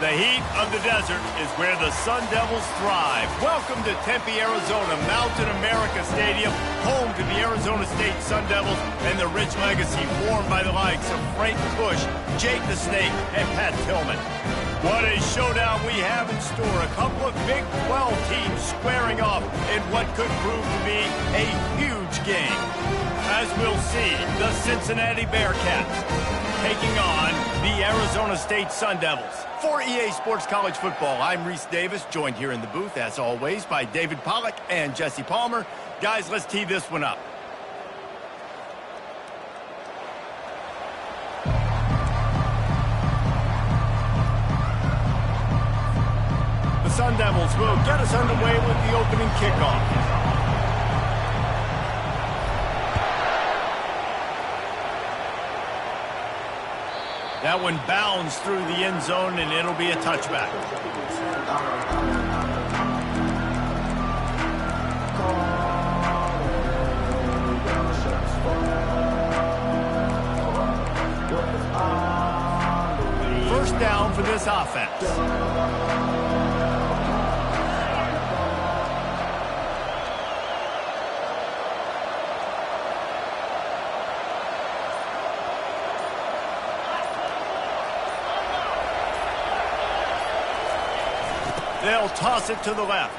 The heat of the desert is where the Sun Devils thrive. Welcome to Tempe, Arizona, Mountain America Stadium, home to the Arizona State Sun Devils and the rich legacy formed by the likes of Frank Bush, Jake the Snake, and Pat Tillman. What a showdown we have in store. A couple of Big 12 teams squaring off in what could prove to be a huge game. As we'll see, the Cincinnati Bearcats taking on the Arizona State Sun Devils. For EA Sports College Football, I'm Reese Davis, joined here in the booth, as always, by David Pollack and Jesse Palmer. Guys, let's tee this one up. The Sun Devils will get us underway with the opening kickoff. That one bounds through the end zone, and it'll be a touchback. First down for this offense. They'll toss it to the left.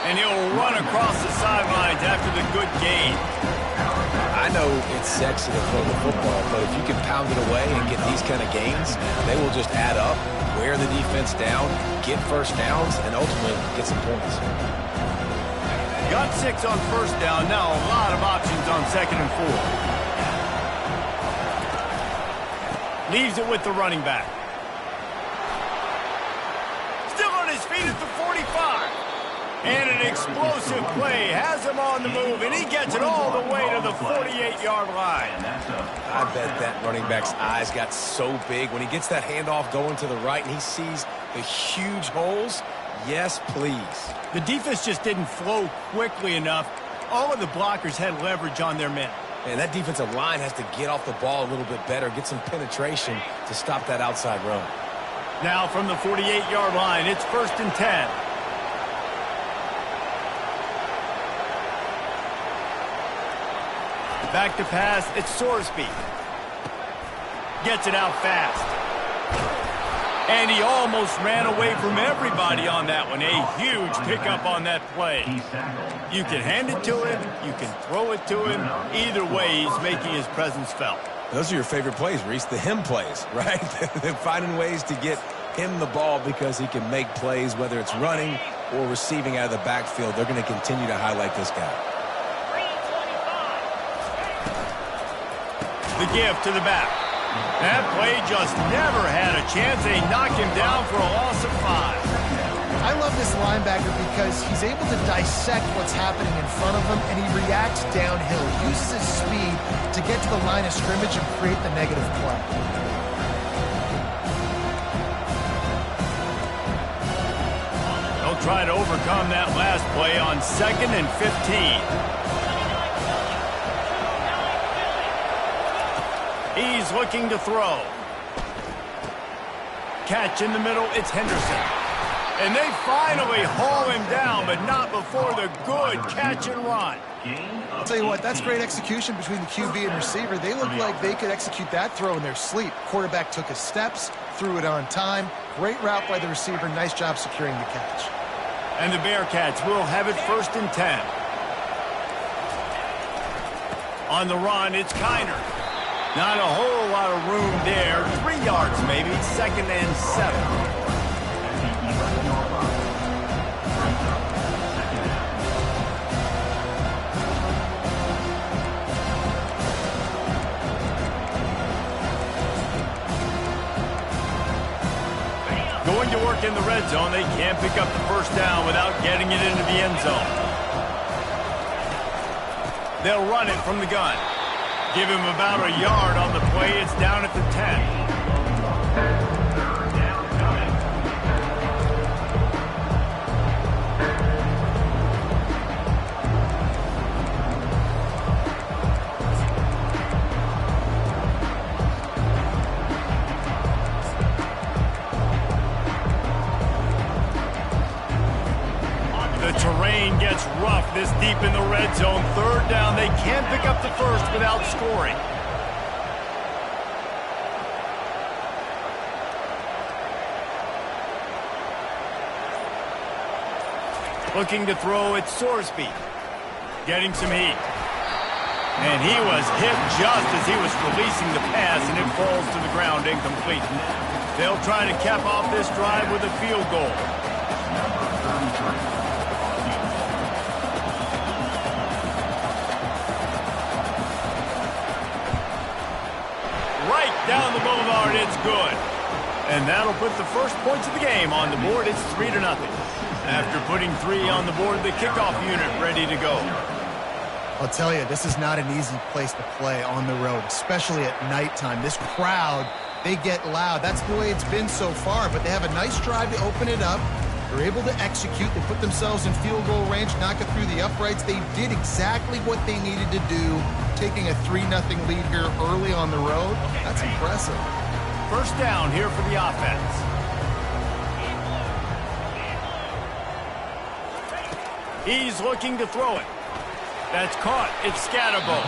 And he'll run across the sidelines after the good gain. I know it's sexy to throw the football, but if you can pound it away and get these kind of gains, they will just add up, wear the defense down, get first downs, and ultimately get some points. Got 6 on first down. Now a lot of options on 2nd and 4. Leaves it with the running back. Feet at the 45. And an explosive play has him on the move, and he gets it all the way to the 48-yard line. I bet that running back's eyes got so big when he gets that handoff going to the right and he sees the huge holes. Yes, please. The defense just didn't flow quickly enough. All of the blockers had leverage on their men. And that defensive line has to get off the ball a little bit better, get some penetration to stop that outside run. Now from the 48-yard line, it's 1st and 10. Back to pass, it's Sorsby. Gets it out fast. And he almost ran away from everybody on that one. A huge pickup on that play. You can hand it to him, you can throw it to him. Either way, he's making his presence felt. Those are your favorite plays, Reese, the him plays, right? They're finding ways to get him the ball because he can make plays, whether it's running or receiving out of the backfield. They're going to continue to highlight this guy. The give to the back. That play just never had a chance. They knock him down for a loss of 5. I love this linebacker because he's able to dissect what's happening in front of him, and he reacts downhill. He uses his speed to get to the line of scrimmage and create the negative play. They'll try to overcome that last play on 2nd and 15. He's looking to throw. Catch in the middle, it's Henderson. And they finally haul him down, but not before the good catch and run. I'll tell you what, that's great execution between the QB and receiver. They look like they could execute that throw in their sleep. Quarterback took his steps, threw it on time. Great route by the receiver. Nice job securing the catch. And the Bearcats will have it 1st and 10. On the run, it's Kiner. Not a whole lot of room there. 3 yards maybe, 2nd and 7. Going to work in the red zone. They can't pick up the first down without getting it into the end zone. They'll run it from the gun. Give him about a yard on the play. It's down at the 10. Going gets rough this deep in the red zone. Third down. They can't pick up the first without scoring. Looking to throw, it's Sorsby. Getting some heat. And he was hit just as he was releasing the pass, and it falls to the ground incomplete. They'll try to cap off this drive with a field goal. Right down the boulevard, it's good. And that'll put the first points of the game on the board. It's 3-0. After putting 3 on the board, the kickoff unit ready to go. I'll tell you, this is not an easy place to play on the road, especially at nighttime. This crowd, they get loud. That's the way it's been so far, but they have a nice drive to open it up. They're able to execute. They put themselves in field goal range, knock it through the uprights. They did exactly what they needed to do, taking a 3-0 lead here early on the road. That's impressive. First down here for the offense. He's looking to throw it. That's caught. It's Scatterbo.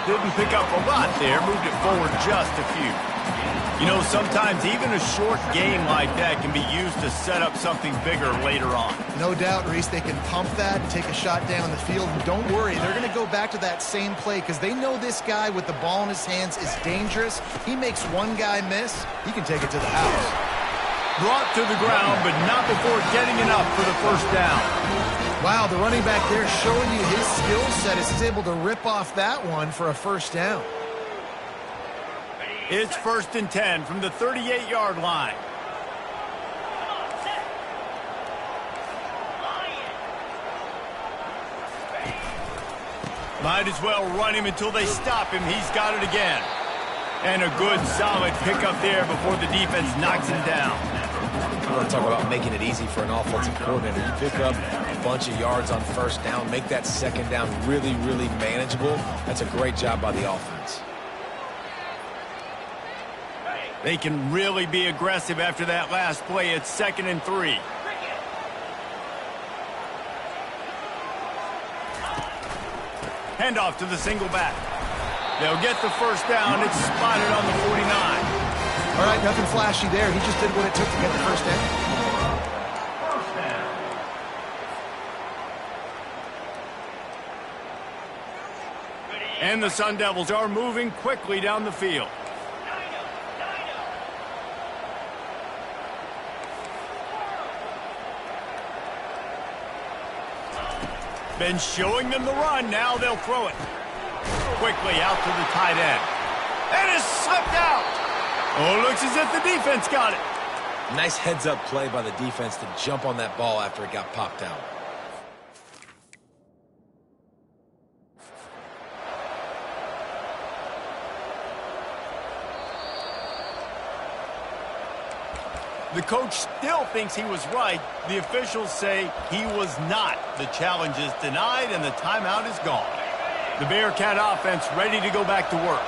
Didn't pick up a lot there. Moved it forward just a few. You know, sometimes even a short game like that can be used to set up something bigger later on. No doubt, Reese, they can pump that and take a shot down the field. And don't worry, they're going to go back to that same play because they know this guy with the ball in his hands is dangerous. He makes one guy miss, he can take it to the house. Brought to the ground, but not before getting enough for the first down. Wow, the running back there showing you his skill set as he's able to rip off that one for a first down. It's 1st and 10 from the 38-yard line. Might as well run him until they stop him. He's got it again. And a good, solid pickup there before the defense knocks him down. I want to talk about making it easy for an offensive coordinator. You pick up a bunch of yards on first down, make that second down really, really manageable. That's a great job by the offense. They can really be aggressive after that last play. It's 2nd and 3. Handoff to the single back. They'll get the first down. It's spotted on the 49. All right, nothing flashy there. He just did what it took to get the first down. And the Sun Devils are moving quickly down the field. Been showing them the run. Now they'll throw it. Quickly out to the tight end. And it's slipped out. Oh, looks as if the defense got it. Nice heads-up play by the defense to jump on that ball after it got popped out. The coach still thinks he was right. The officials say he was not. The challenge is denied, and the timeout is gone. The Bearcat offense ready to go back to work.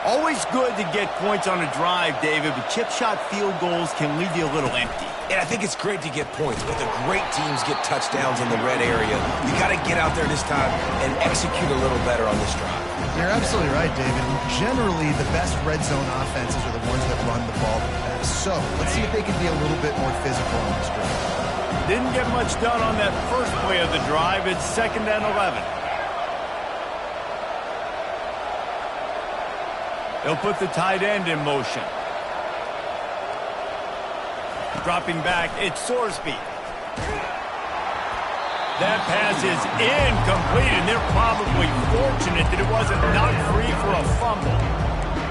Always good to get points on a drive, David, but chip shot field goals can leave you a little empty. And I think it's great to get points, but the great teams get touchdowns in the red area. You got to get out there this time and execute a little better on this drive. You're absolutely right, David. Generally, the best red zone offenses are the ones that run the ball the best. So let's see if they can be a little bit more physical on this drive. Didn't get much done on that first play of the drive. It's 2nd and 11. They'll put the tight end in motion. Dropping back, it's Sorsby. That pass is incomplete, and they're probably fortunate that it wasn't knocked free for a fumble.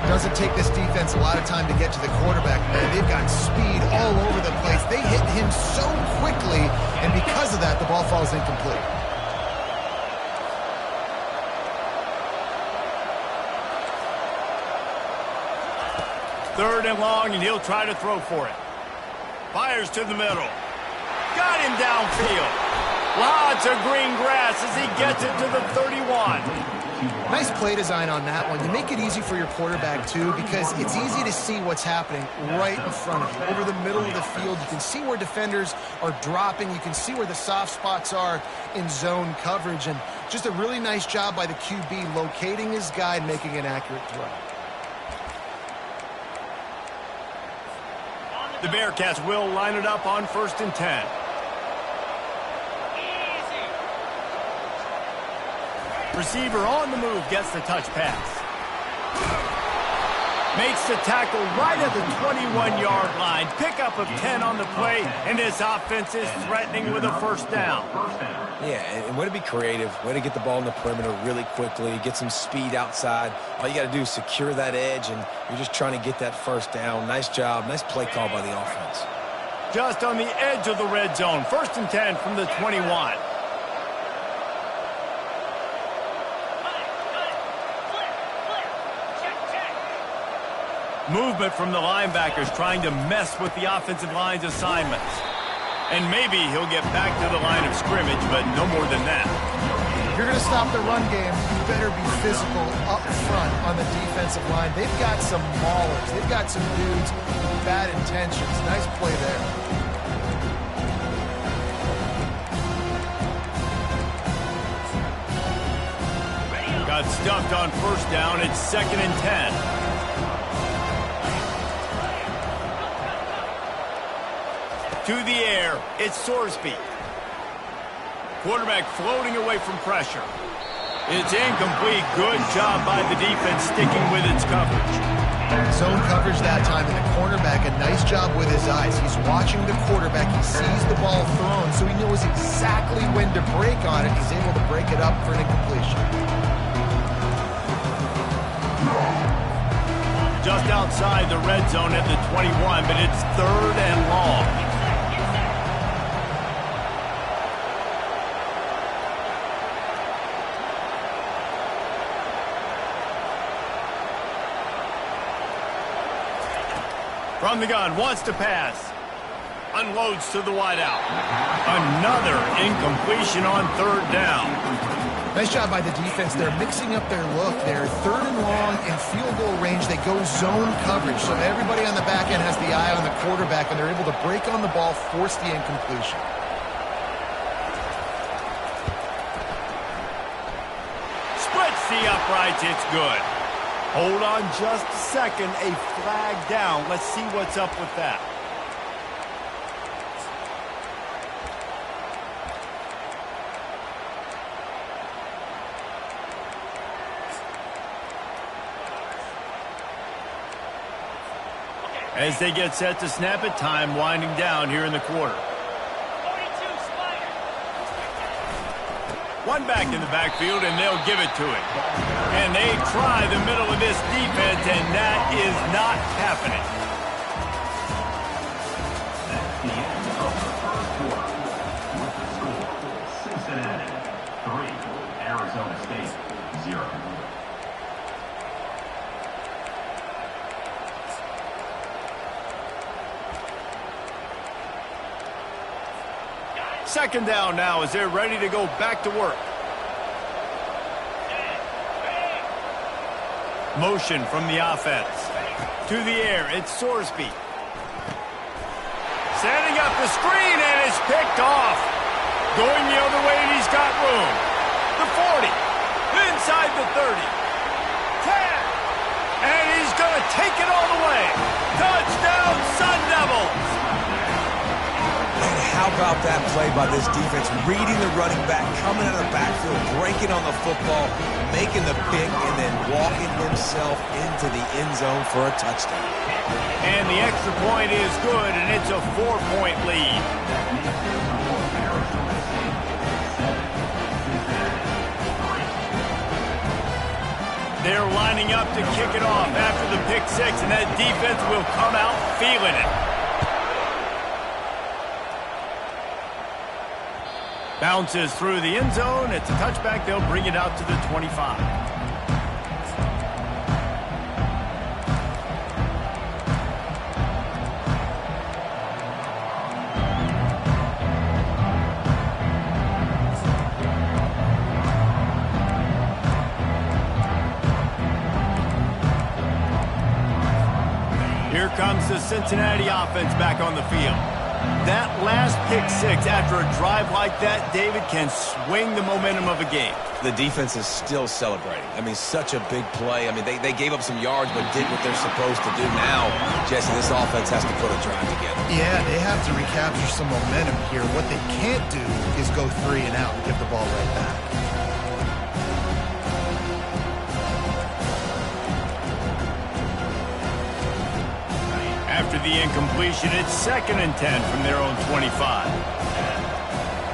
Doesn't take this defense a lot of time to get to the quarterback, man. They've got speed all over the place. They hit him so quickly, and because of that, the ball falls incomplete. Third and long, and he'll try to throw for it. Fires to the middle. Got him downfield. Lots of green grass as he gets it to the 31. Nice play design on that one. You make it easy for your quarterback, too, because it's easy to see what's happening right in front of you. Over the middle of the field, you can see where defenders are dropping. You can see where the soft spots are in zone coverage. And just a really nice job by the QB locating his guy and making an accurate throw. The Bearcats will line it up on 1st and 10. Receiver on the move, gets the touch pass. Makes the tackle right at the 21-yard line. Pickup of 10 on the play, and this offense is threatening with a 1st down. Yeah, and way to be creative, way to get the ball in the perimeter really quickly, get some speed outside. All you got to do is secure that edge, and you're just trying to get that 1st down. Nice job, nice play call by the offense. Just on the edge of the red zone, 1st and 10 from the 21. Movement from the linebackers trying to mess with the offensive line's assignments. And maybe he'll get back to the line of scrimmage, but no more than that. If you're going to stop the run game, you better be physical up front on the defensive line. They've got some maulers. They've got some dudes with bad intentions. Nice play there. Got stuffed on 1st down. It's 2nd and 10. To the air, it's Sorsby. Quarterback floating away from pressure. It's incomplete. Good job by the defense sticking with its coverage. Zone coverage that time, and the cornerback, a nice job with his eyes. He's watching the quarterback. He sees the ball thrown, so he knows exactly when to break on it. He's able to break it up for an incompletion. Just outside the red zone at the 21, but it's 3rd and long. From the gun, wants to pass. Unloads to the wideout. Another incompletion on 3rd down. Nice job by the defense. They're mixing up their look. They're 3rd and long in field goal range. They go zone coverage, so everybody on the back end has the eye on the quarterback, and they're able to break on the ball, force the incompletion. Splits the uprights. It's good. Hold on just a second. A flag down. Let's see what's up with that. As they get set to snap it, time winding down here in the quarter. One back in the backfield, and they'll give it to it. And they try the middle of this defense, and that is not happening. That's the end of the 1st quarter. With the score, Cincinnati 3, Arizona State 0. Second down now as they're ready to go back to work. Motion from the offense. To the air, it's Sorsby. Setting up the screen, and it's picked off. Going the other way, and he's got room. The 40. Inside the 30. 10. And he's going to take it all the way. Touchdown, Sun Devils. And how about that play by this defense? Reading the running back, coming out of the backfield, breaking on the football, making the pick, and then walking himself into the end zone for a touchdown. And the extra point is good, and it's a 4-point lead. They're lining up to kick it off after the pick six, and that defense will come out feeling it. Bounces through the end zone. It's a touchback. They'll bring it out to the 25. Here comes the Cincinnati offense back on the field. That last pick six after a drive like that, David, can swing the momentum of a game. The defense is still celebrating. I mean, such a big play. I mean, they gave up some yards but did what they're supposed to do. Now, Jesse, this offense has to put a drive together. Yeah, they have to recapture some momentum here. What they can't do is go 3 and out and give the ball right back. After the incompletion, it's 2nd and 10 from their own 25.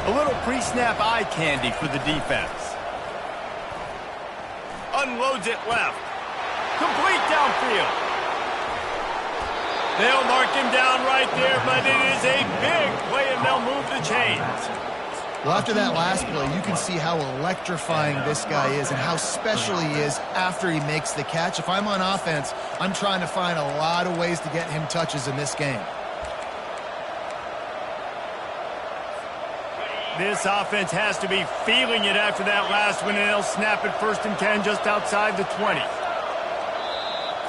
A little pre-snap eye candy for the defense. Unloads it left. Complete downfield. They'll mark him down right there, but it is a big play, and they'll move the chains. Well, after that last play, you can see how electrifying this guy is and how special he is after he makes the catch. If I'm on offense, I'm trying to find a lot of ways to get him touches in this game. This offense has to be feeling it after that last one, and they'll snap it 1st and 10 just outside the 20.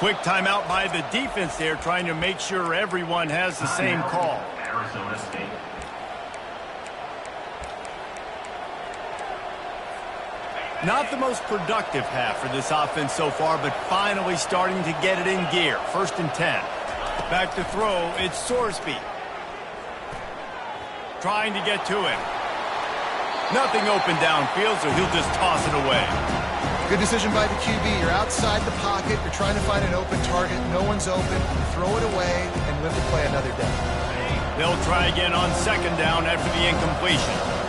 Quick timeout by the defense there, trying to make sure everyone has the same call. Arizona State. Not the most productive half for this offense so far, but finally starting to get it in gear. 1st and 10. Back to throw, it's Sorsby. Trying to get to him. Nothing open downfield, so he'll just toss it away. Good decision by the QB. You're outside the pocket. You're trying to find an open target. No one's open. Throw it away and live to play another day. They'll try again on 2nd down after the incompletion.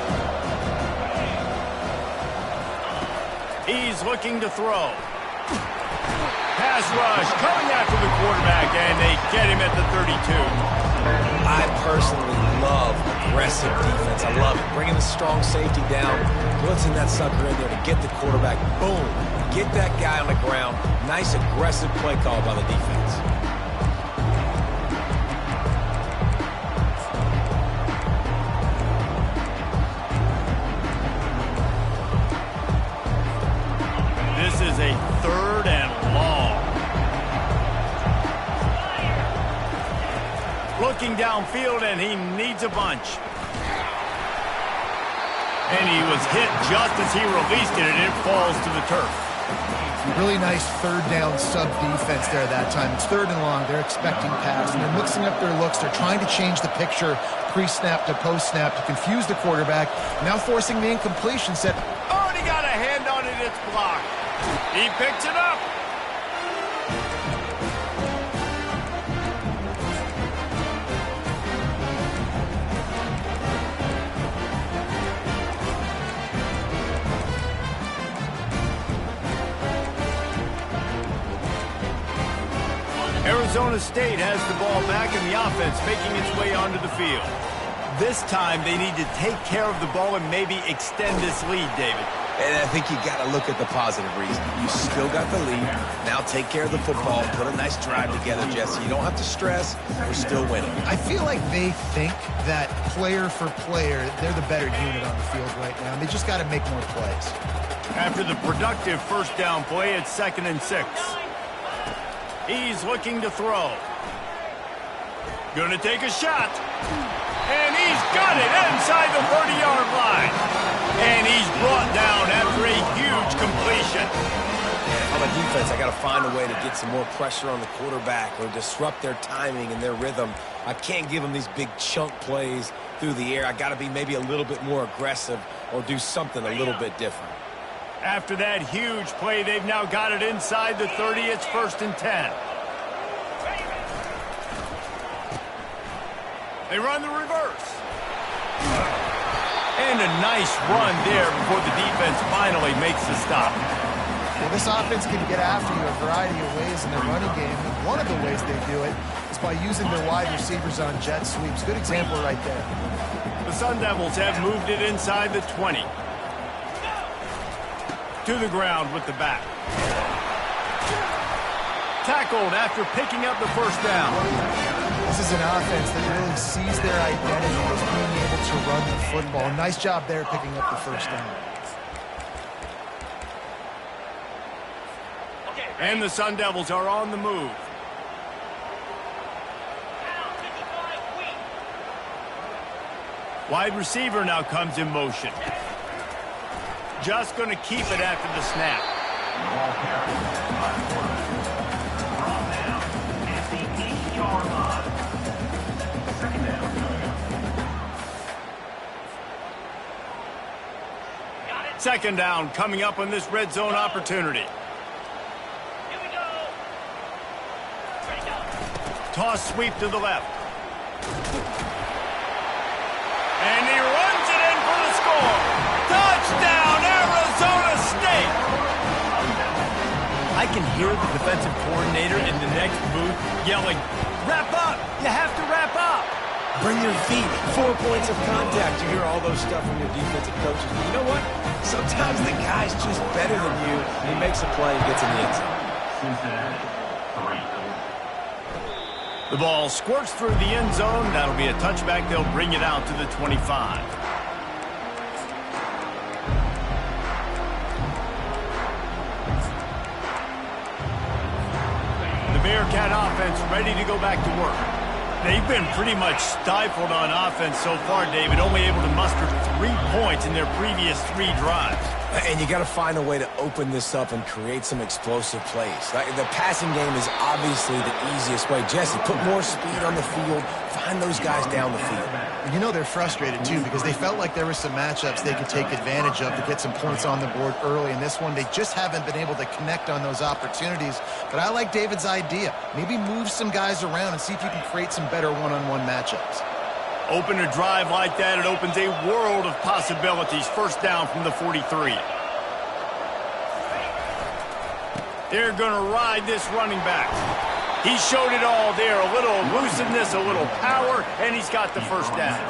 He's looking to throw. Pass rush coming after the quarterback, and they get him at the 32. I personally love aggressive defense. I love it. Bringing the strong safety down, blitzing that sucker in there to get the quarterback. Boom. Get that guy on the ground. Nice aggressive play call by the defense. This is a 3rd and long. Looking downfield, and he needs a bunch. And he was hit just as he released it, and it falls to the turf. Really nice 3rd down sub defense there that time. It's 3rd and long. They're expecting pass, and they're mixing up their looks. They're trying to change the picture pre-snap to post-snap to confuse the quarterback. Now forcing the incompletion set. Oh, and he got a hand on it. It's blocked. He picks it up. Arizona State has the ball back and the offense making its way onto the field. This time they need to take care of the ball and maybe extend this lead, David. And I think you got to look at the positive reason. You still got the lead. Now take care of the football. Put a nice drive together, Jesse. You don't have to stress. We're still winning. I feel like they think that player for player, they're the better unit on the field right now. And they just got to make more plays. After the productive 1st down play, it's 2nd and 6. He's looking to throw. Gonna take a shot. And he's got it inside the 30-yard line. And he's brought down after a huge completion. On the defense, I got to find a way to get some more pressure on the quarterback or disrupt their timing and their rhythm. I can't give them these big chunk plays through the air. I got to be maybe a little bit more aggressive or do something a little bit different. After that huge play, they've now got it inside the 30. It's 1st and 10. They run the reverse. And a nice run there before the defense finally makes the stop. Well, this offense can get after you a variety of ways in their running game. And one of the ways they do it is by using their wide receivers on jet sweeps. Good example right there. The Sun Devils have moved it inside the 20. To the ground with the back. Tackled after picking up the 1st down. This is an offense that really sees their identity as being able to run the football. Nice job there picking up the 1st down. And the Sun Devils are on the move. Wide receiver now comes in motion. Just going to keep it after the snap. Ball carried by the quarterback. Brought down at the 8-yard line. Second down coming up. Second down coming up on this red zone opportunity. Here we go. Ready, go. Toss sweep to the left. And he runs it in for the score. Touchdown, Arizona State! I can hear the defensive coordinator in the next booth yelling, "Wrap up! You have to wrap up!" Bring your feet. 4 points of contact. You hear all those stuff from your defensive coaches. But you know what? Sometimes the guy's just better than you. He makes a play and gets in the end zone. Cincinnati, 3. The ball squirts through the end zone. That'll be a touchback. They'll bring it out to the 25. The Bearcat offense ready to go back to work. They've been pretty much stifled on offense so far, David, only able to muster 3 points in their previous 3 drives. And you got to find a way to open this up and create some explosive plays. The passing game is obviously the easiest way. Jesse, put more speed on the field. Find those guys down the field. And you know they're frustrated, too, because they felt like there were some matchups they could take advantage of to get some points on the board early. In this one, they just haven't been able to connect on those opportunities. But I like David's idea. Maybe move some guys around and see if you can create some better one-on-one matchups. Open a drive like that, it opens a world of possibilities. First down from the 43. They're going to ride this running back. He showed it all there. A little elusiveness, a little power, and he's got the first down.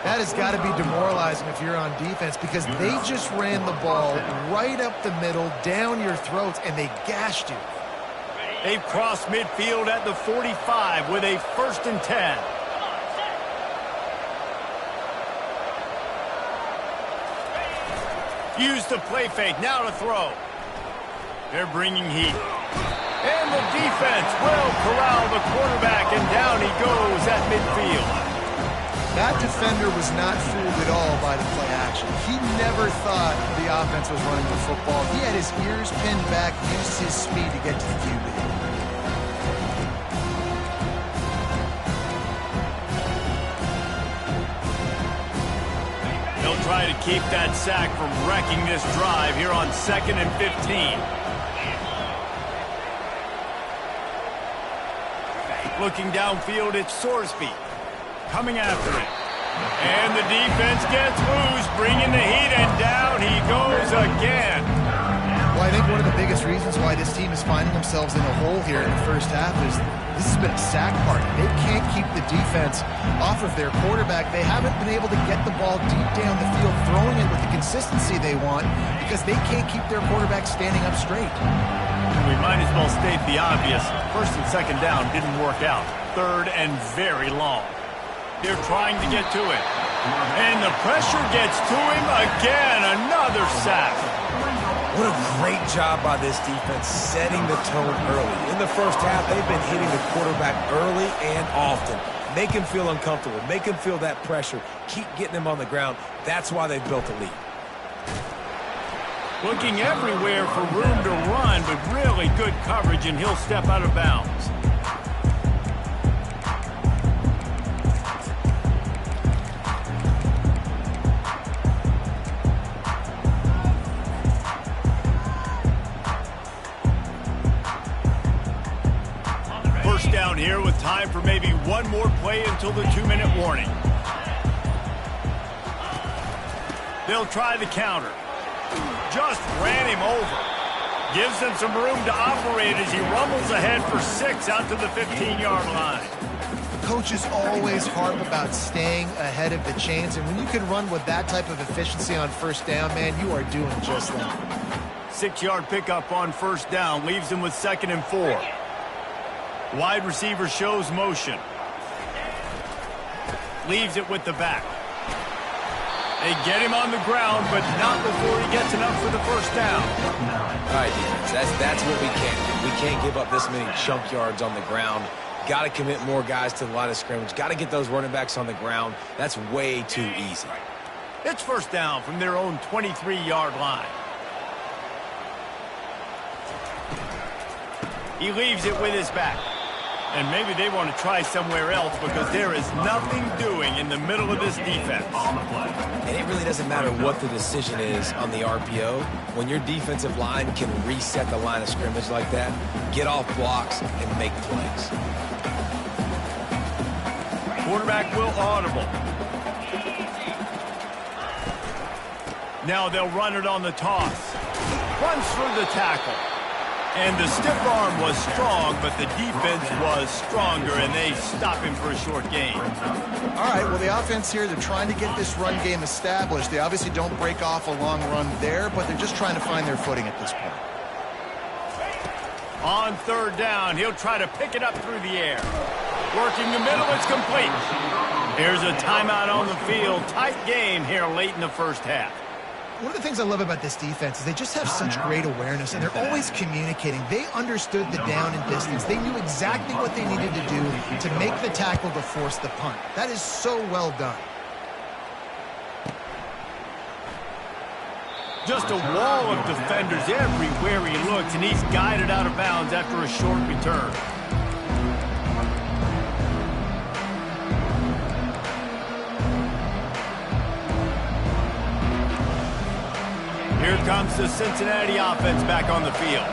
That has got to be demoralizing if you're on defense because they just ran the ball right up the middle, down your throats, and they gashed you. They've crossed midfield at the 45 with a 1st and 10. Use the play fake, now to throw. They're bringing heat. And the defense will corral the quarterback, and down he goes at midfield. That defender was not fooled at all by the play action. He never thought the offense was running the football. He had his ears pinned back, used his speed to get to the QB. They'll try to keep that sack from wrecking this drive here on 2nd and 15. Looking downfield, it's Sorsby coming after it. And the defense gets loose, bringing the heat, and down he goes again. Well, I think one of the biggest reasons why this team is finding themselves in a hole here in the first half is this has been a sack party. They can't keep the defense off of their quarterback. They haven't been able to get the ball deep down the field, throwing it with the consistency they want because they can't keep their quarterback standing up straight. We might as well state the obvious. 1st and 2nd down didn't work out. 3rd and very long. They're trying to get to it. And the pressure gets to him again. Another sack. What a great job by this defense setting the tone early. In the first half, they've been hitting the quarterback early and often. Make him feel uncomfortable. Make him feel that pressure. Keep getting him on the ground. That's why they've built a lead. Looking everywhere for room to run, but really good coverage, and he'll step out of bounds. First down here with time for maybe one more play until the 2-minute warning. They'll try the counter. Just ran him over. Gives them some room to operate as he rumbles ahead for 6 out to the 15-yard line. Coaches always harp about staying ahead of the chains, and when you can run with that type of efficiency on first down, man, you are doing just that. 6-yard pickup on first down leaves him with 2nd and 4. Wide receiver shows motion. Leaves it with the back. They get him on the ground, but not before he gets enough for the first down. All right, defense, that's what we can't do. We can't give up this many chunk yards on the ground. Got to commit more guys to the line of scrimmage. Got to get those running backs on the ground. That's way too easy. It's first down from their own 23-yard line. He leaves it with his back. And maybe they want to try somewhere else because there is nothing doing in the middle of this defense. And it really doesn't matter what the decision is on the RPO. When your defensive line can reset the line of scrimmage like that, get off blocks and make plays. Quarterback will audible. Now they'll run it on the toss. Runs through the tackle. And the stiff arm was strong, but the defense was stronger, and they stop him for a short gain. All right, well, the offense here, they're trying to get this run game established. They obviously don't break off a long run there, but they're just trying to find their footing at this point. On third down, he'll try to pick it up through the air. Working the middle, it's complete. Here's a timeout on the field. Tight game here late in the first half. One of the things I love about this defense is they just have such great awareness, and they're always communicating. They understood the down and distance. They knew exactly what they needed to do to make the tackle to force the punt. That is so well done. Just a wall of defenders everywhere he looks, and he's guided out of bounds after a short return. Here comes the Cincinnati offense back on the field.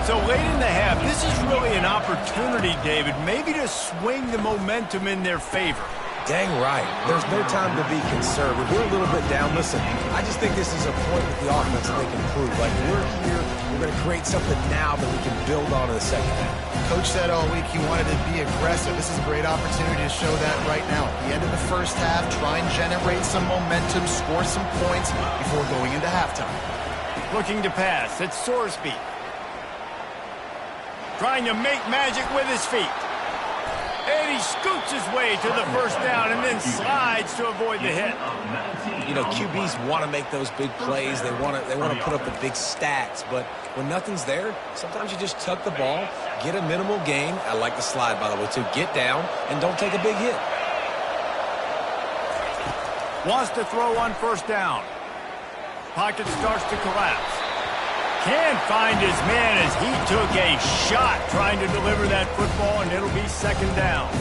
So late in the half, this is really an opportunity, David, maybe to swing the momentum in their favor. Dang right. There's no time to be conservative. We're a little bit down. Listen, I just think this is a point with the offense that they can prove. Like, we're here, we're going to create something now that we can build on in the second half. Coach said all week he wanted to be aggressive. This is a great opportunity to show that right now. At the end of the first half, try and generate some momentum, score some points before going into halftime. Looking to pass. It's Sorsby. Trying to make magic with his feet. And he scoots his way to the first down and then slides to avoid the hit. You know, QBs want to make those big plays. They want to put up the big stats. But when nothing's there, sometimes you just tuck the ball, get a minimal gain. I like the slide, by the way, too. Get down and don't take a big hit. Wants to throw on first down. Pocket starts to collapse. Can't find his man as he took a shot trying to deliver that football, and it'll be second down.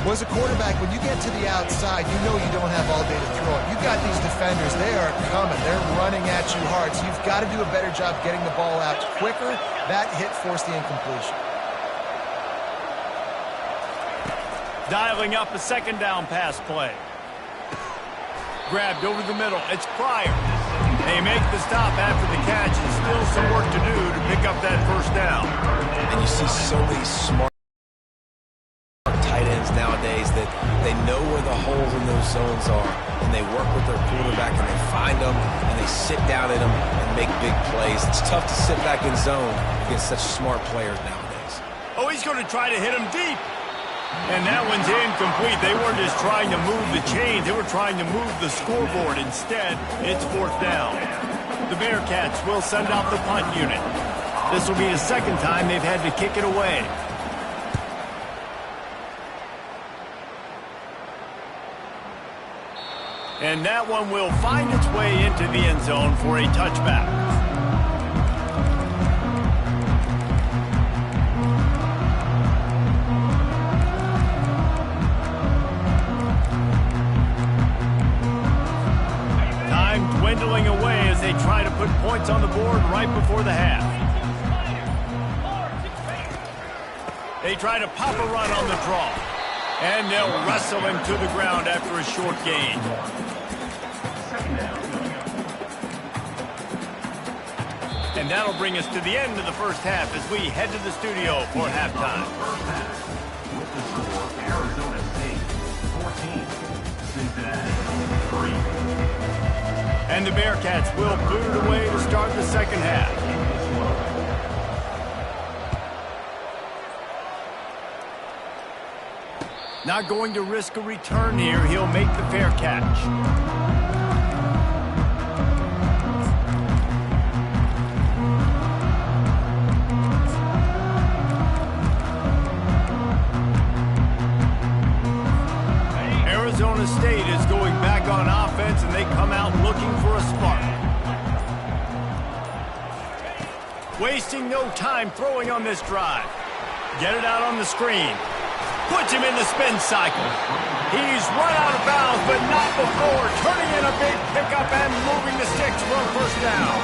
Well, as a quarterback, when you get to the outside, you know you don't have all day to throw it. You've got these defenders. They are coming. They're running at you hard, so you've got to do a better job getting the ball out quicker. That hit forced the incompletion. Dialing up a second down pass play. Grabbed over the middle. It's Pryor. They make the stop after the catch, and still some work to do to pick up that first down. And you see so many smart tight ends nowadays that they know where the holes in those zones are, and they work with their quarterback, and they find them, and they sit down in them and make big plays. It's tough to sit back in zone against such smart players nowadays. Oh, he's going to try to hit him deep. And that one's incomplete. They weren't just trying to move the chains. They were trying to move the scoreboard. Instead, it's fourth down. The Bearcats will send out the punt unit. This will be the second time they've had to kick it away. And that one will find its way into the end zone for a touchback. Dwindling away as they try to put points on the board right before the half. They try to pop a run on the draw. And they'll wrestle him to the ground after a short gain. And that'll bring us to the end of the first half as we head to the studio for halftime. With the score, Arizona State 14, Cincinnati 3. And the Bearcats will boot it away to start the second half. Not going to risk a return here. He'll make the fair catch. wasting no time throwing on this drive. Get it out on the screen. Puts him in the spin cycle. He's run out of bounds, but not before turning in a big pickup and moving the sticks for a first down.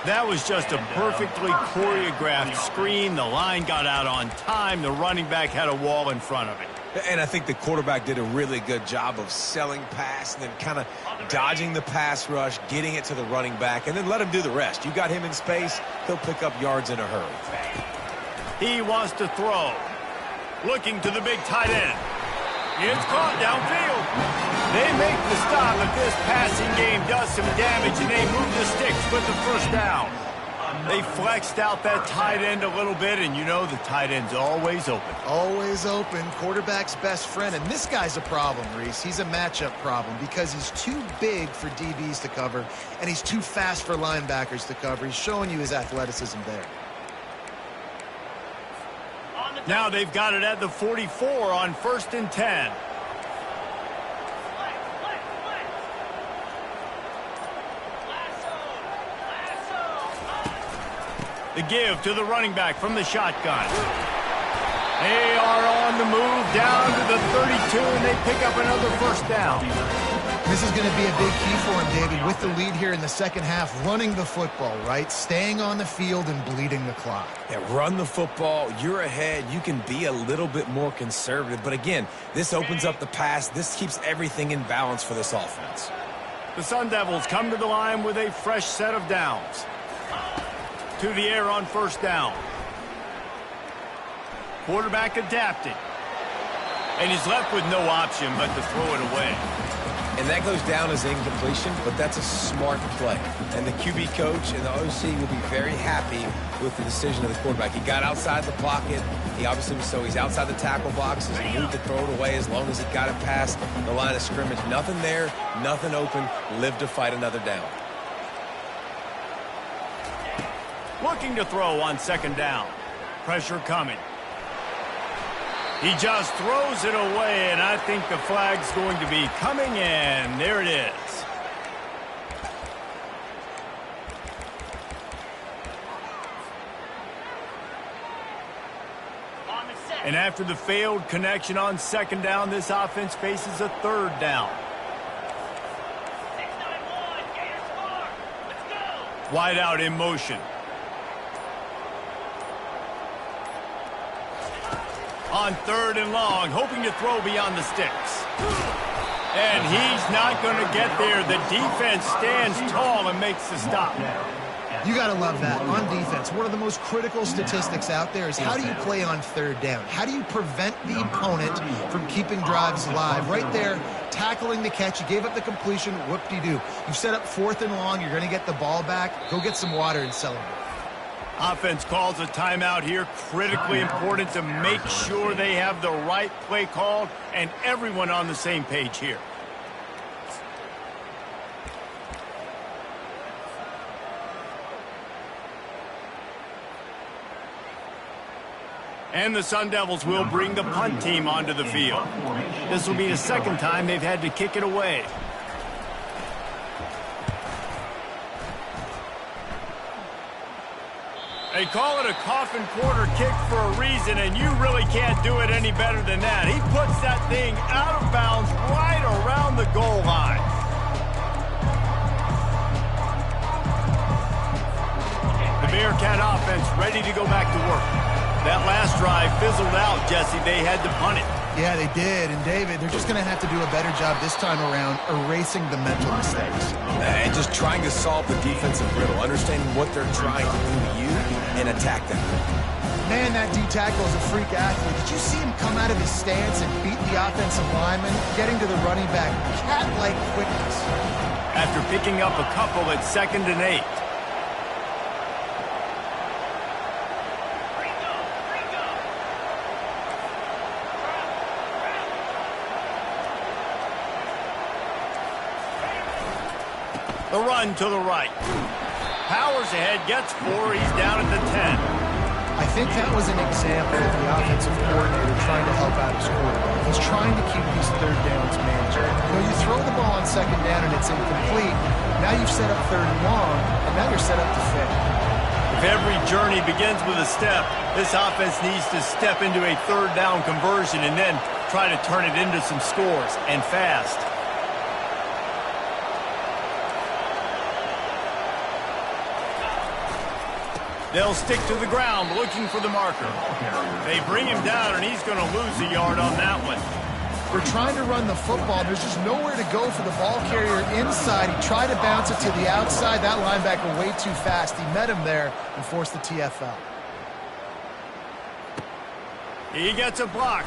That was just a perfectly choreographed screen. The line got out on time. The running back had a wall in front of it. And I think the quarterback did a really good job of selling pass and then kind of dodging the pass rush, getting it to the running back, and then let him do the rest. You got him in space, he'll pick up yards in a hurry. He wants to throw. Looking to the big tight end. It's caught downfield. They make the stop, but this passing game does some damage, and they move the sticks with the first down. They flexed out that tight end a little bit, and you know the tight end's always open. Always open, quarterback's best friend. And this guy's a problem, Reese. He's a matchup problem because he's too big for DBs to cover, and he's too fast for linebackers to cover. He's showing you his athleticism there. Now they've got it at the 44 on 1st and 10. The give to the running back from the shotgun. They are on the move down to the 32, and they pick up another first down. This is going to be a big key for him, David, with the lead here in the second half, running the football, right? Staying on the field and bleeding the clock. Yeah, run the football. You're ahead. You can be a little bit more conservative. But again, this opens up the pass. This keeps everything in balance for this offense. The Sun Devils come to the line with a fresh set of downs. To the air on first down. Quarterback adapted. And he's left with no option but to throw it away. And that goes down as incompletion, but that's a smart play. And the QB coach and the OC will be very happy with the decision of the quarterback. He got outside the pocket. He obviously was so he's outside the tackle boxes. He moved to throw it away as long as he got it past the line of scrimmage. Nothing there, nothing open. Live to fight another down. Looking to throw on second down. Pressure coming. He just throws it away, and I think the flag's going to be coming in. There it is. And after the failed connection on second down, this offense faces a third down. 6-9-1, Gators score. Let's go. Wide out in motion. On third and long, hoping to throw beyond the sticks. And he's not going to get there. The defense stands tall and makes the stop. You got to love that. On defense, one of the most critical statistics out there is how do you play on third down? How do you prevent the opponent from keeping drives alive? Right there, tackling the catch. You gave up the completion. Whoop-de-doo. You've set up 4th and long. You're going to get the ball back. Go get some water and celebrate. Offense calls a timeout here. Critically important to make sure they have the right play called and everyone on the same page here. And the Sun Devils will bring the punt team onto the field. This will be the second time they've had to kick it away. They call it a coffin quarter kick for a reason, and you really can't do it any better than that. He puts that thing out of bounds right around the goal line. The Bearcat offense ready to go back to work. That last drive fizzled out, Jesse. They had to punt it. Yeah, they did. And, David, they're just going to have to do a better job this time around erasing the mental mistakes. And just trying to solve the defensive riddle, understanding what they're trying to do to you and attack them. Man, that D-tackle is a freak athlete. Did you see him come out of his stance and beat the offensive lineman, getting to the running back? Cat-like quickness. After picking up a couple at 2nd and 8. The run to the right. Powers ahead, gets 4. He's down at the 10. I think that was an example of the offensive coordinator trying to help out his quarterback. He's trying to keep these third downs manageable. You know, you throw the ball on second down and it's incomplete. Now you've set up 3rd and long, and now you're set up to fail. The If every journey begins with a step, this offense needs to step into a third down conversion and then try to turn it into some scores, and fast. They'll stick to the ground looking for the marker. They bring him down, and he's going to lose a yard on that one. They're trying to run the football. There's just nowhere to go for the ball carrier inside. He tried to bounce it to the outside. That linebacker way too fast. He met him there and forced the TFL. He gets a block.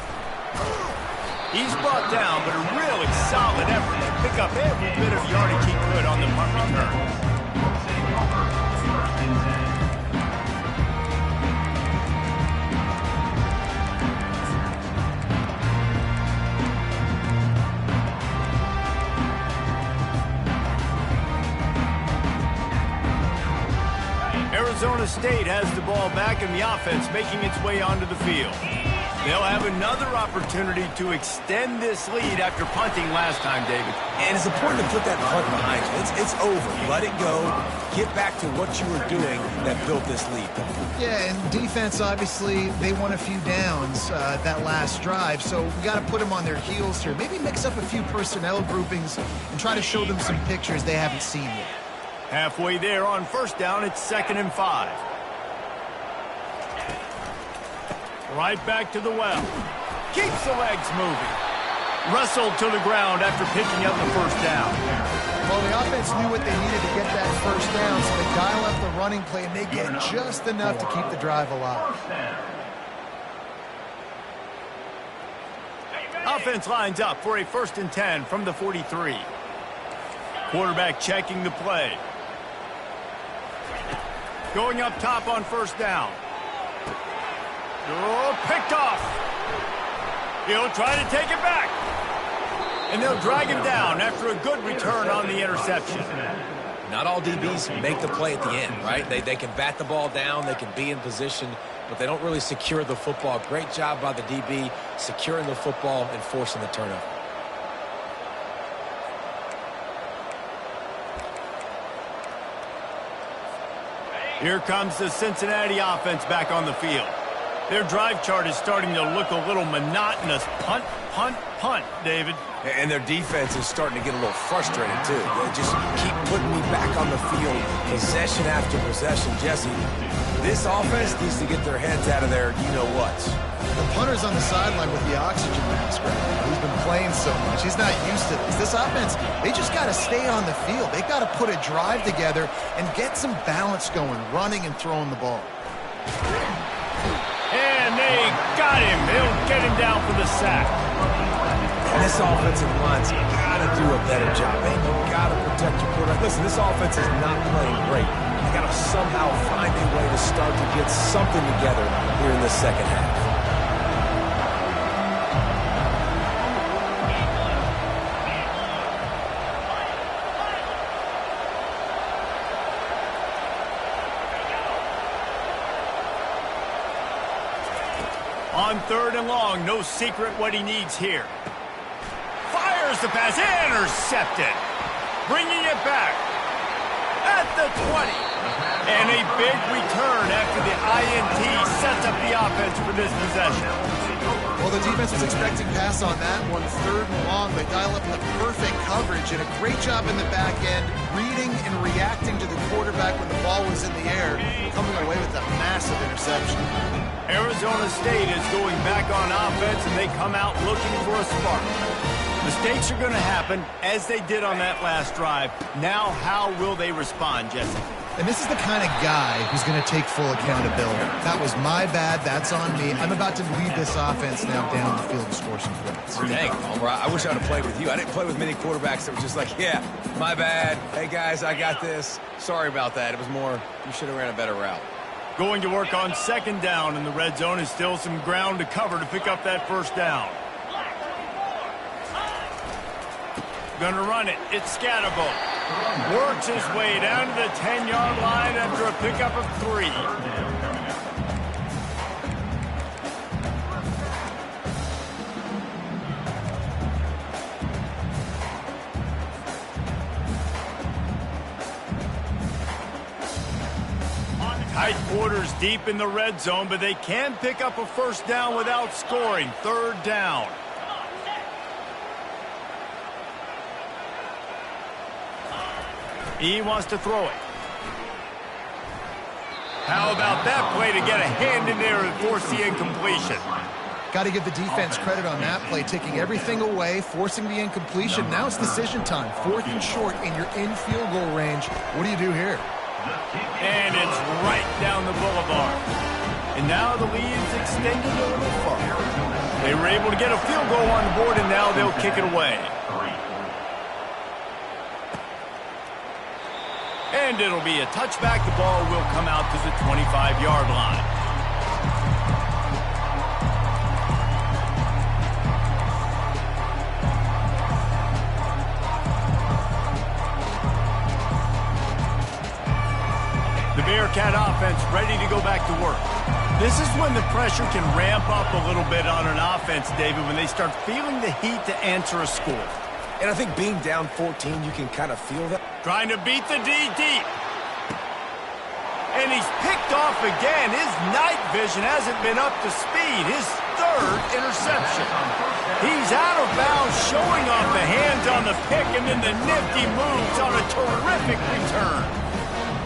He's brought down, but a really solid effort to pick up every bit of yardage he could on the punt return. Arizona State has the ball back and the offense making its way onto the field. They'll have another opportunity to extend this lead after punting last time, David. And it's important to put that punt behind you. It's over. Let it go. Get back to what you were doing that built this lead. Yeah, and defense, obviously, they won a few downs that last drive, so we got to put them on their heels here. Maybe mix up a few personnel groupings and try to show them some pictures they haven't seen yet. Halfway there on first down, it's 2nd and 5. Right back to the well. Keeps the legs moving. Wrestled to the ground after picking up the first down. Well, the offense knew what they needed to get that first down, so they dial up the running play, and they get just enough to keep the drive alive. Offense lines up for a 1st and 10 from the 43. Quarterback checking the play. Going up top on first down. Oh, picked off. He'll try to take it back. And they'll drag him down after a good return on the interception. Not all DBs make the play at the end, right? They can bat the ball down, they can be in position, but they don't really secure the football. Great job by the DB securing the football and forcing the turnover. Here comes the Cincinnati offense back on the field. Their drive chart is starting to look a little monotonous. Punt, punt, punt, David. And their defense is starting to get a little frustrated, too. They just keep putting me back on the field, possession after possession. Jesse, this offense needs to get their heads out of their you-know-whats. The punter's on the sideline with the oxygen mask right now. He's been playing so much. He's not used to this. This offense, they just got to stay on the field. They got to put a drive together and get some balance going, running and throwing the ball. And they got him. They'll get him down for the sack. And this offensive line's got to do a better job. They've got to protect your quarterback. Listen, this offense is not playing great. They got to somehow find a way to start to get something together here in the second half. On 3rd and long, no secret what he needs here. Fires the pass, intercepted. Bringing it back at the 20. And a big return after the INT sets up the offense for this possession. Well, the defense was expecting pass on that one. 3rd and long, they dial up the perfect coverage and a great job in the back end, reading and reacting to the quarterback when the ball was in the air, coming away with a massive interception. Arizona State is going back on offense, and they come out looking for a spark. Mistakes are going to happen, as they did on that last drive. Now, how will they respond, Jesse? And this is the kind of guy who's going to take full accountability. That was my bad. That's on me. I'm about to lead this offense now down the field and score some points. Dang, Homer, I wish I would have played with you. I didn't play with many quarterbacks that were just like, yeah, my bad. Hey, guys, I got this. Sorry about that. It was more, you should have ran a better route. Going to work on 2nd down in the red zone is still some ground to cover to pick up that first down. Gonna run it. It's Scatterbo. Works his way down to the 10-yard line after a pickup of 3. Tight quarters deep in the red zone, but they can pick up a first down without scoring. Third down. He wants to throw it. How about that play to get a hand in there and force the incompletion? Got to give the defense credit on that play, taking everything away, forcing the incompletion. Now it's decision time. 4th and short, and you're in field goal range. What do you do here? And it's right down the boulevard. And now the lead is extended a little further. They were able to get a field goal on the board, and now they'll kick it away. And it'll be a touchback. The ball will come out to the 25-yard line. The Bearcat offense ready to go back to work. This is when the pressure can ramp up a little bit on an offense, David, when they start feeling the heat to answer a score. And I think being down 14, you can kind of feel that. Trying to beat the D deep. And he's picked off again. His night vision hasn't been up to speed. His 3rd interception. He's out of bounds, showing off the hands on the pick, and then the nifty moves on a terrific return.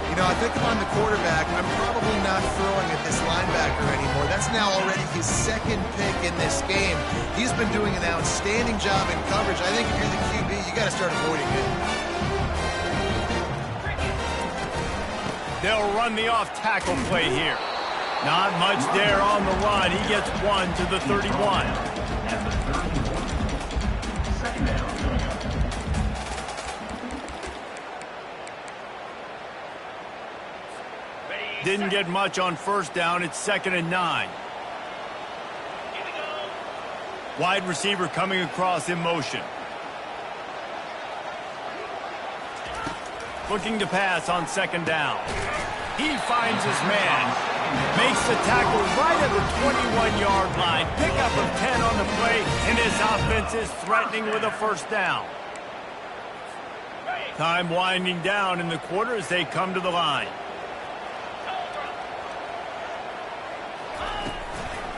You know, I think if I'm the quarterback, I'm probably not throwing at this linebacker anymore. That's now already his 2nd pick in this game. He's been doing an outstanding job in coverage. I think if you're the QB, you got to start avoiding him. They'll run the off-tackle play here. Not much there on the run. He gets 1 to the 31. At the 31. Second down. Didn't get much on first down. It's 2nd and 9. Wide receiver coming across in motion. Looking to pass on 2nd down. He finds his man. Makes the tackle right at the 21-yard line. Pickup of 10 on the play, and his offense is threatening with a first down. Time winding down in the quarter as they come to the line.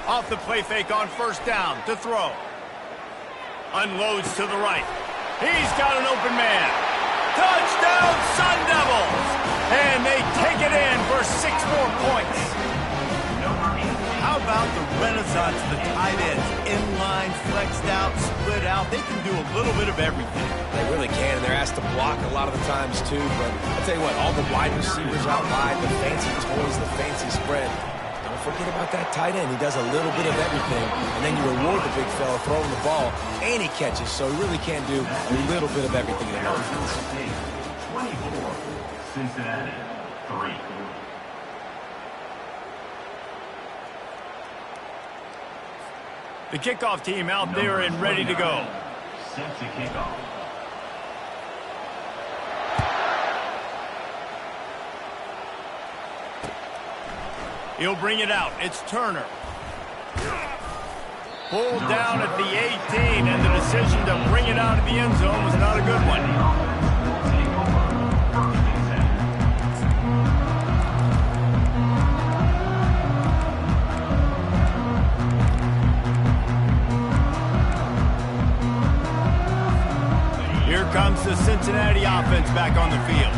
Off the play fake on first down to throw. Unloads to the right. He's got an open man. Touchdown, Sun Devils! And they take it in for 6 more points. How about the renaissance of the tight ends? Inline, flexed out, split out. They can do a little bit of everything. They really can, and they're asked to block a lot of the times, too. But I'll tell you what, all the wide receivers out wide, the fancy toys, the fancy spread. Don't forget about that tight end. He does a little bit of everything, and then you reward the big fella throwing the ball, and he catches, so he really can do a little bit of everything in an offense. 24, Cincinnati, 3. The kickoff team out there and ready to go. Set to kickoff. He'll bring it out. It's Turner. Pulled down at the 18, and the decision to bring it out of the end zone was not a good one. Here comes the Cincinnati offense back on the field.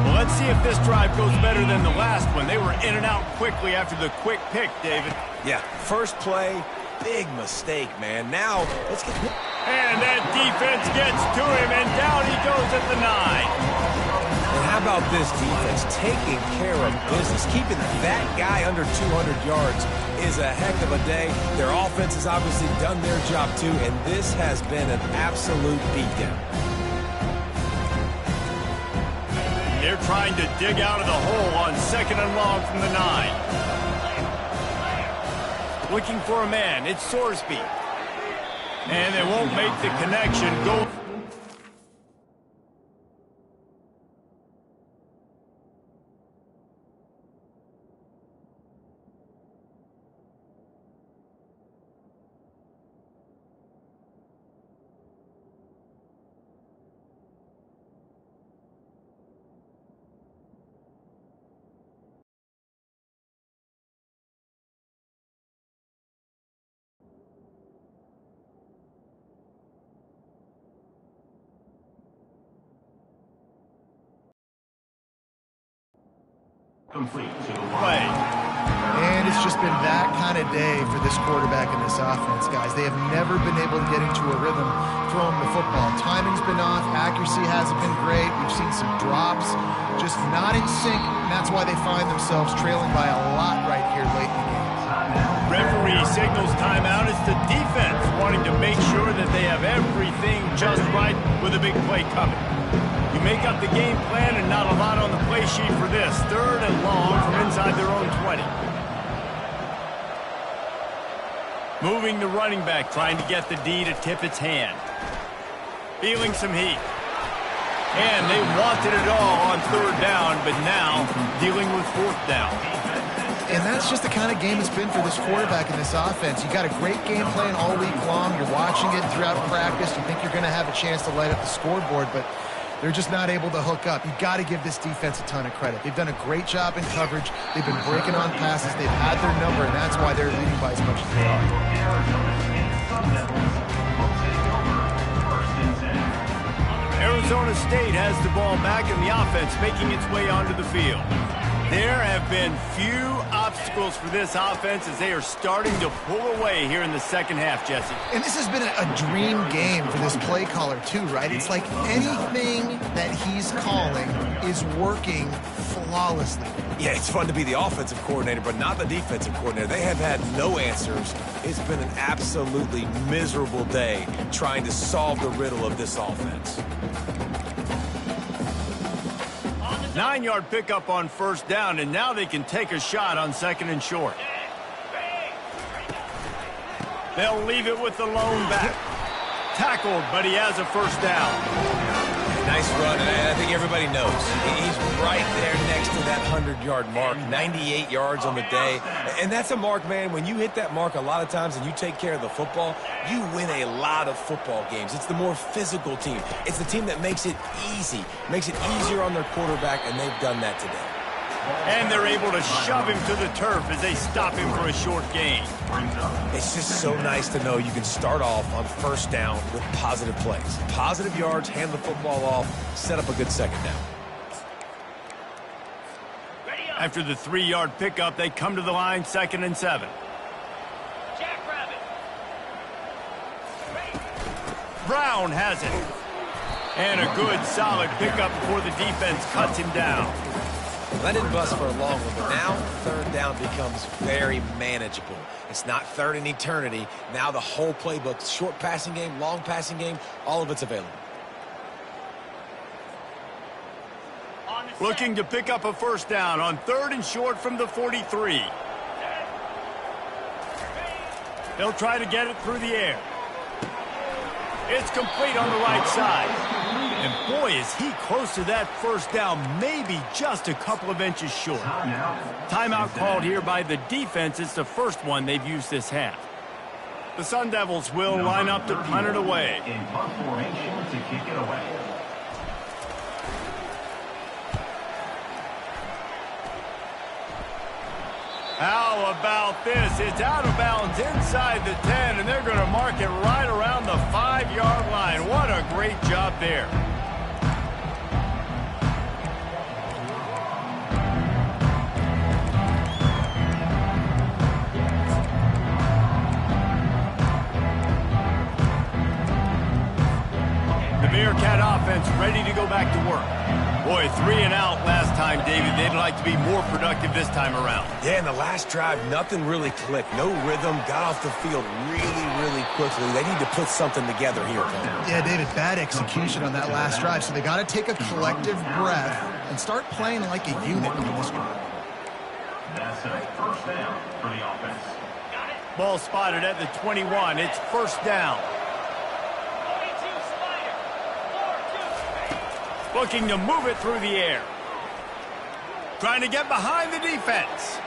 Well, let's see if this drive goes better than the last one. They were in and out quickly after the quick pick, David. Yeah, first play, big mistake, man. Now, let's get... And that defense gets to him, and down he goes at the 9. And how about this defense taking care of business? Keeping that guy under 200 yards is a heck of a day. Their offense has obviously done their job, too, and this has been an absolute beatdown. They're trying to dig out of the hole on 2nd and long from the 9. Looking for a man. It's Sorsby. And they won't make the connection. Go. Complete to the Play. And it's just been that kind of day for this quarterback and this offense, guys. They have never been able to get into a rhythm throwing the football. Timing's been off. Accuracy hasn't been great. We've seen some drops, just not in sync, and that's why they find themselves trailing by a lot right here late in the game. Referee signals timeout. It's the defense wanting to make sure that they have everything just right with a big play coming. You make up the game plan and not a lot on the play sheet for this. 3rd and long from inside their own 20. Moving the running back, trying to get the D to tip its hand. Feeling some heat. And they wanted it all on 3rd down, but now dealing with 4th down. And that's just the kind of game it's been for this quarterback and this offense. You got a great game plan all week long. You're watching it throughout practice. You think you're going to have a chance to light up the scoreboard, but they're just not able to hook up. You've got to give this defense a ton of credit. They've done a great job in coverage. They've been breaking on passes. They've had their number, and that's why they're leading by as much as they are. Arizona State has the ball back, and the offense making its way onto the field. There have been few obstacles for this offense as they are starting to pull away here in the second half, Jesse. And this has been a dream game for this play caller, too, right? It's like anything that he's calling is working flawlessly. Yeah, it's fun to be the offensive coordinator, but not the defensive coordinator. They have had no answers. It's been an absolutely miserable day trying to solve the riddle of this offense. 9-yard pickup on 1st down, and now they can take a shot on 2nd and short. They'll leave it with the lone back. Tackled, but he has a 1st down. Nice run, and I think everybody knows. He's right there next to that 100-yard mark, 98 yards on the day. And that's a mark, man. When you hit that mark a lot of times and you take care of the football, you win a lot of football games. It's the more physical team. It's the team that makes it easy, makes it easier on their quarterback, and they've done that today. And they're able to shove him to the turf as they stop him for a short gain. It's just so nice to know you can start off on 1st down with positive plays. Positive yards, hand the football off, set up a good 2nd down. After the 3-yard pickup, they come to the line 2nd and 7. Jackrabbit. Brown has it. And a good, solid pickup before the defense cuts him down. That didn't bust for a long one, but now 3rd down becomes very manageable. It's not 3rd in eternity. Now the whole playbook, short passing game, long passing game, all of it's available. Looking to pick up a 1st down on 3rd and short from the 43. They'll try to get it through the air. It's complete on the right side. And boy, is he close to that 1st down, maybe just a couple of inches short. Timeout called here by the defense. It's the first one they've used this half. The Sun Devils will line up to punt it away. In punt formation to kick it away. How about this? It's out of bounds inside the 10, and they're going to mark it right around the 5-yard line. What a great job there. The Bearcat offense ready to go back to work. Boy, 3 and out last time, David. They'd like to be more productive this time around. Yeah, in the last drive, nothing really clicked. No rhythm, got off the field really quickly. They need to put something together here, Tony. Yeah, David, bad execution on that last drive, so they got to take a collective breath and start playing like a unit in this game. That's a 1st down for the offense. Ball spotted at the 21. It's 1st down. Looking to move it through the air. Trying to get behind the defense.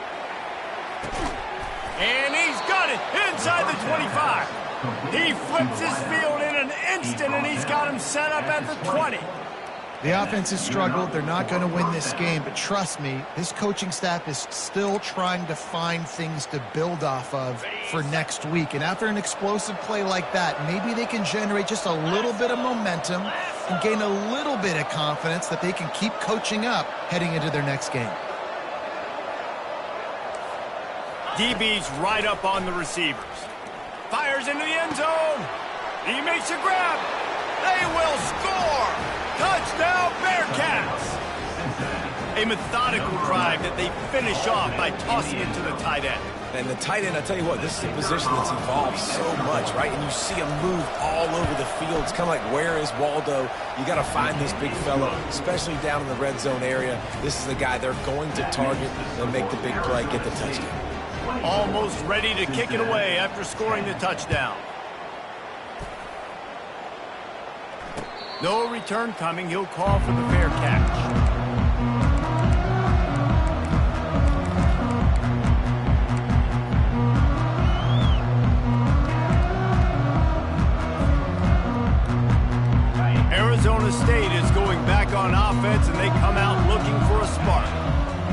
And he's got it inside the 25. He flips his field in an instant, and he's got him set up at the 20. The offense has struggled. They're not going to win this game, but trust me, this coaching staff is still trying to find things to build off of for next week. And after an explosive play like that, maybe they can generate just a little bit of momentum and gain a little bit of confidence that they can keep coaching up heading into their next game. DB's right up on the receivers. Fires into the end zone. He makes a grab. They will score. Touchdown, Bearcats. A methodical drive that they finish off by tossing it to the tight end. And the tight end, I tell you what, this is a position that's evolved so much, right? And you see him move all over the field. It's kind of like, where is Waldo? You got to find this big fella, especially down in the red zone area. This is the guy they're going to target and make the big play, get the touchdown. Almost ready to kick it away after scoring the touchdown. No return coming. He'll call for the fair catch. Arizona State is going back on offense, and they come out looking for a spark.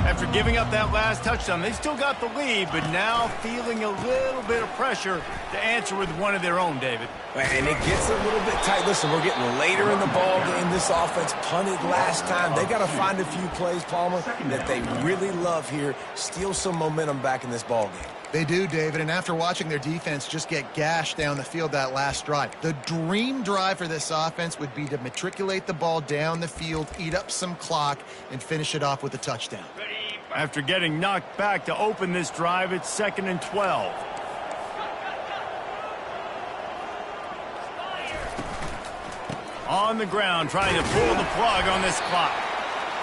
After giving up that last touchdown, they still got the lead, but now feeling a little bit of pressure to answer with one of their own, David. And it gets a little bit tight. Listen, we're getting later in the ball game. This offense punted last time. They got to find a few plays, Palmer, that they really love here, steal some momentum back in this ball game. They do, David, and after watching their defense just get gashed down the field that last drive, the dream drive for this offense would be to matriculate the ball down the field, eat up some clock, and finish it off with a touchdown. After getting knocked back to open this drive, it's 2nd and 12. On the ground, trying to pull the plug on this clock.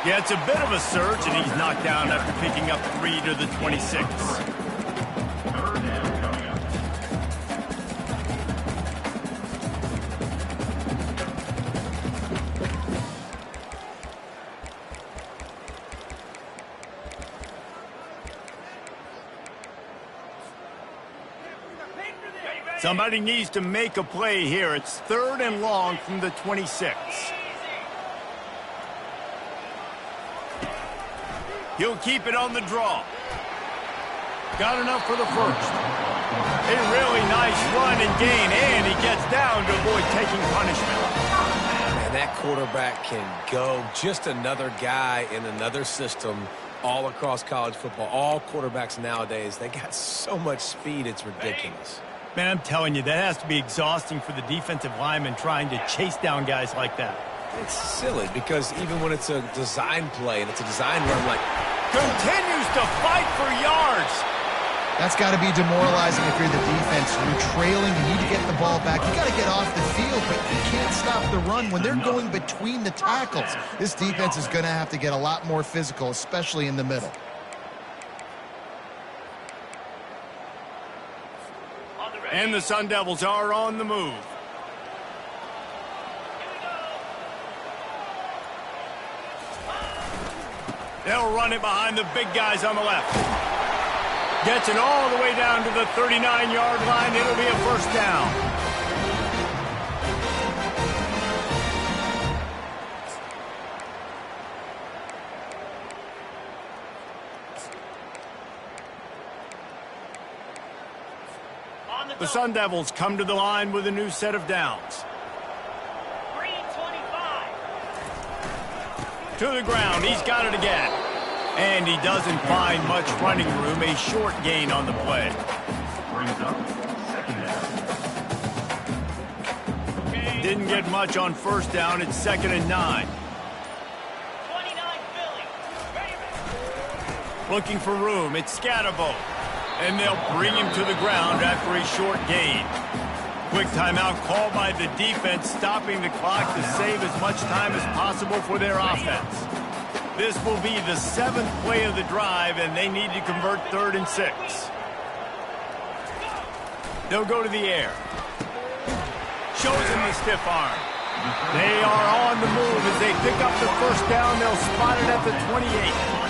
Yeah, it's a bit of a surge, and he's knocked down after picking up 3 to the 26. Somebody needs to make a play here. It's 3rd and long from the 26. He'll keep it on the draw. Got enough for the first. A really nice run and gain, and he gets down to avoid taking punishment. And that quarterback can go. Just another guy in another system all across college football. All quarterbacks nowadays, they got so much speed, it's ridiculous. Man, I'm telling you, that has to be exhausting for the defensive lineman trying to chase down guys like that. It's silly because even when it's a design play and it's a design run, like, continues to fight for yards. That's got to be demoralizing if you're the defense. You're trailing, you need to get the ball back. You got to get off the field, but you can't stop the run when they're going between the tackles. This defense is going to have to get a lot more physical, especially in the middle. And the Sun Devils are on the move. They'll run it behind the big guys on the left. Gets it all the way down to the 39-yard line. It'll be a first down. The Sun Devils come to the line with a new set of downs. 325. To the ground, he's got it again. And he doesn't find much running room, a short gain on the play. Brings up 2nd down. Didn't get much on first down, it's 2nd and 9. 29 Philly. Looking for room, it's Scatterbo. And they'll bring him to the ground after a short gain. Quick timeout called by the defense, stopping the clock to save as much time as possible for their offense. This will be the 7th play of the drive, and they need to convert 3rd and 6. They'll go to the air. Shows him the stiff arm. They are on the move as they pick up the first down. They'll spot it at the 28.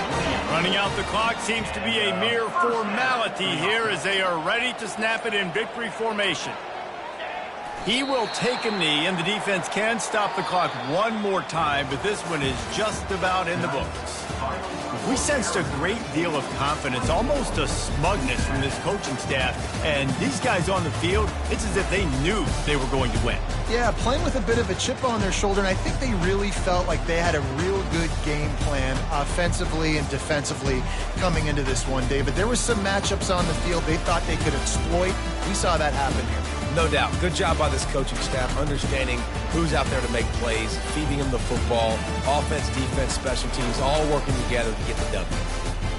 Running out the clock seems to be a mere formality here as they are ready to snap it in victory formation. He will take a knee, and the defense can stop the clock one more time, but this one is just about in the books. We sensed a great deal of confidence, almost a smugness from this coaching staff, and these guys on the field, it's as if they knew they were going to win. Yeah, playing with a bit of a chip on their shoulder, and I think they really felt like they had a real good game plan offensively and defensively coming into this one, David. There were some matchups on the field they thought they could exploit. We saw that happen here. No doubt. Good job by this coaching staff, understanding who's out there to make plays, feeding them the football, offense, defense, special teams, all working together to get the W.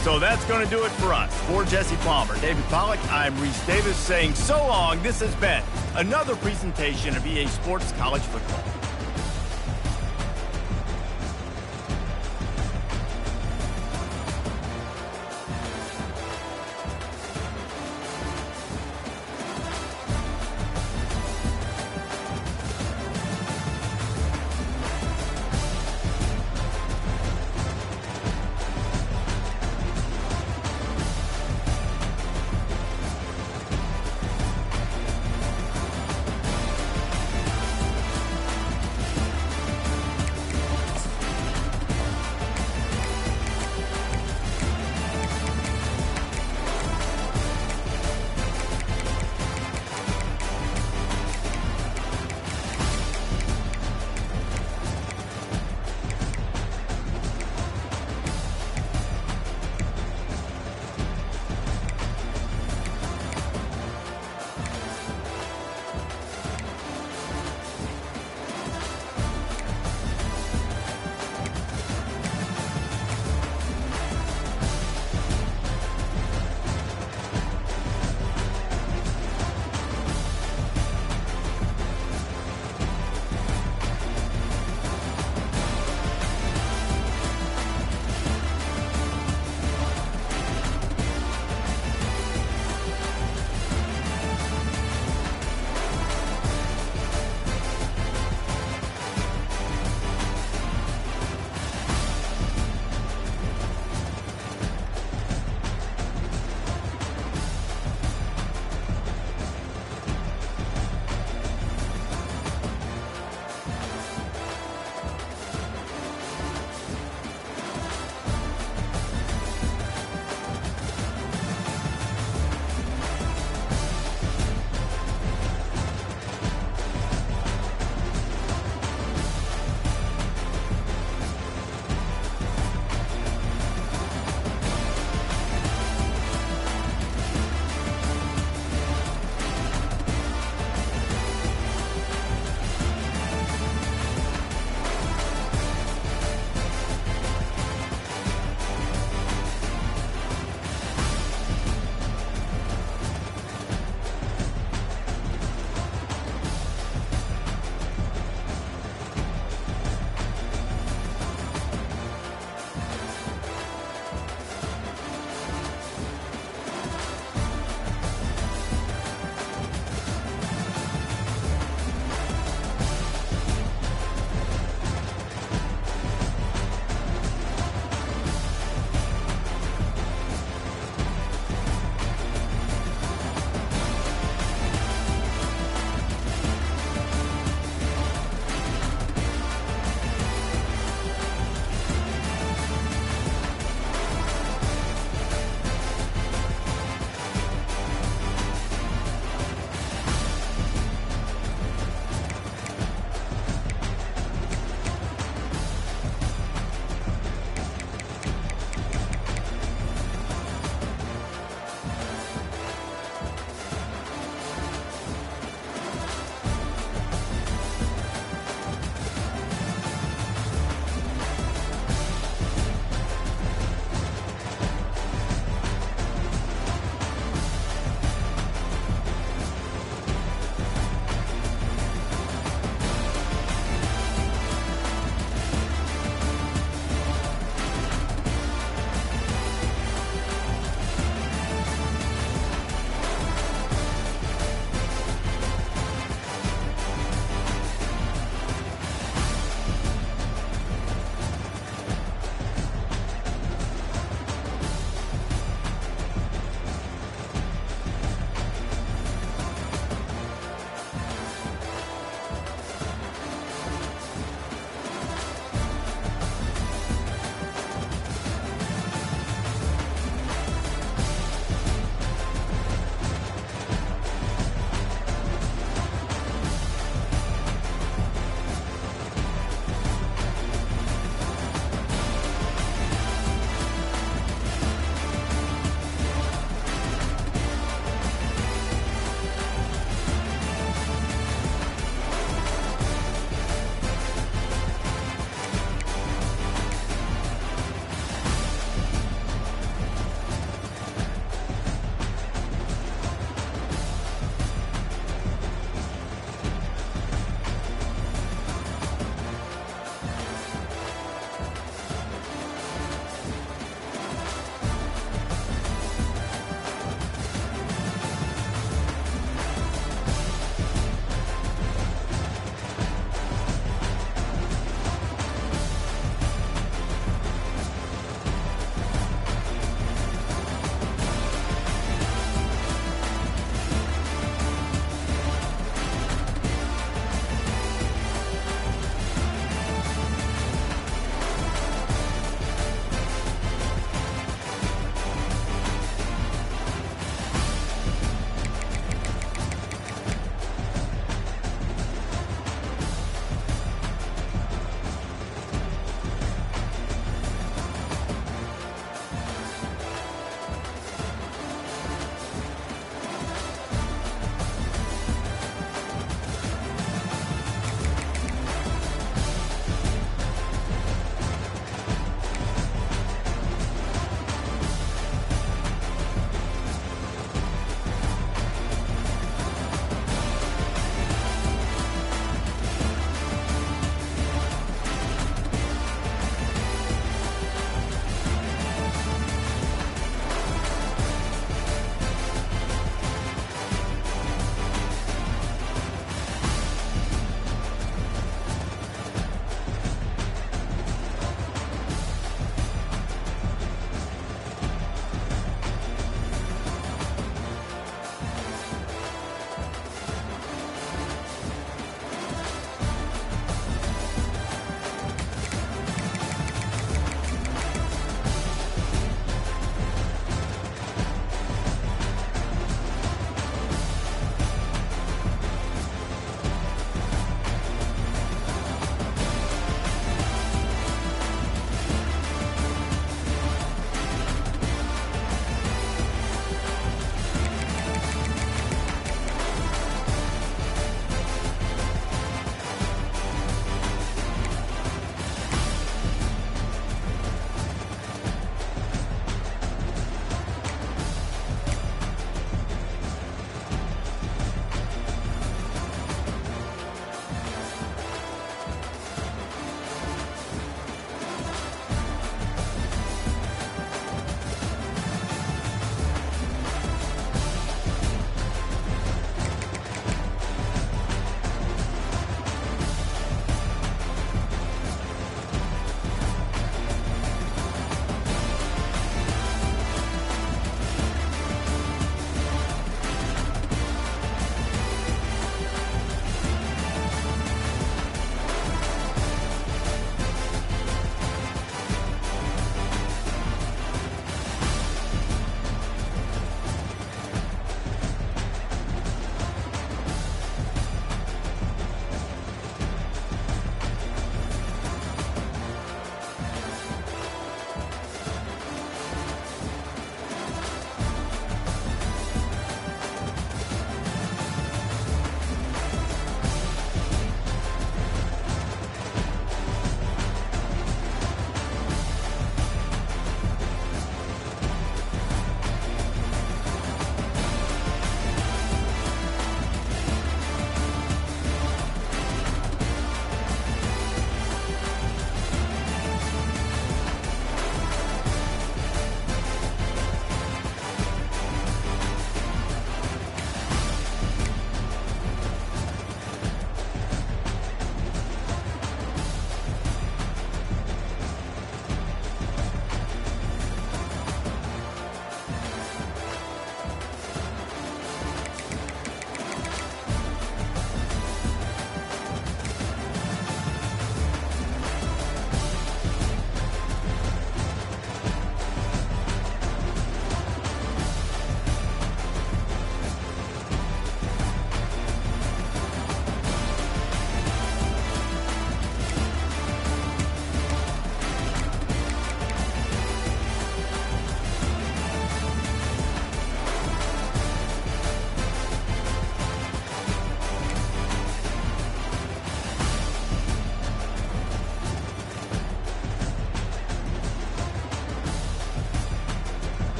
So that's going to do it for us. For Jesse Palmer, David Pollack, I'm Reese Davis saying so long. This has been another presentation of EA Sports College Football.